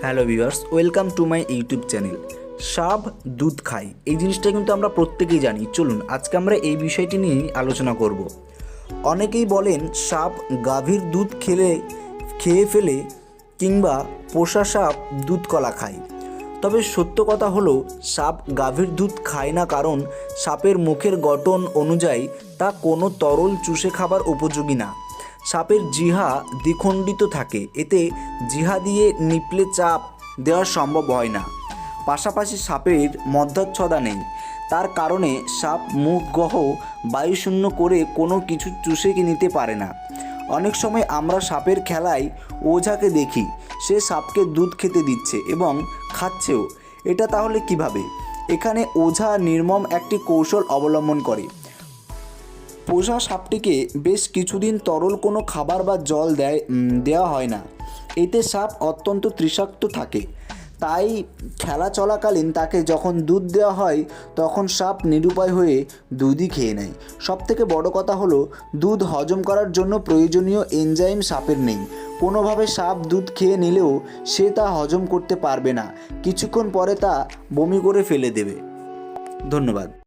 Hello viewers, welcome to my YouTube channel. সাপ দুধ খায়, এই জিনিসটা কিন্তু আমরা প্রত্যেকেই জানি। চলুন আজকে আমরা এই বিষয়টি নিয়েই আলোচনা করব। অনেকেই বলেন সাপ গাভীর দুধ খেয়ে ফেলে কিংবা পোষা সাপ দুধ কলা খায়। তবে সত্য কথা হলো সাপ গাভীর দুধ খায় না, কারণ সাপের মুখের গঠন অনুযায়ী তা কোনো তরল চুষে খাবার উপযোগী না। সাপের জিহ্বা দ্বিখণ্ডিত থাকে, এতে জিহ্বা দিয়ে নিপলে চাপ দেওয়া সম্ভব হয় না। পাশাপাশি সাপের মধ্যচ্ছদা নেই, তার কারণে সাপ মুখগহ বায়ুশূন্য করে কোনো কিছু চুষে নিতে পারে না। অনেক সময় আমরা সাপের খেলায় ওঝাকে দেখি, সে সাপকে দুধ খেতে দিচ্ছে এবং খাচ্ছেও। এটা তাহলে কিভাবে? এখানে ওঝা নির্মম একটি কৌশল অবলম্বন করে। পোষা সাপটিকে বেশ কিছুদিন তরল কোনো খাবার বা জল দেওয়া হয় না। এতে সাপ অত্যন্ত তৃষাক্ত থাকে, তাই খেলা চলাকালীন তাকে যখন দুধ দেওয়া হয় তখন সাপ নিরুপায় হয়ে দুধই খেয়ে নেয়। সবথেকে বড় কথা হলো দুধ হজম করার জন্য প্রয়োজনীয় এনজাইম সাপের নেই। কোনোভাবে সাপ দুধ খেয়ে নিলেও সে তা হজম করতে পারবে না, কিছুক্ষণ পরে তা বমি করে ফেলে দেবে। ধন্যবাদ।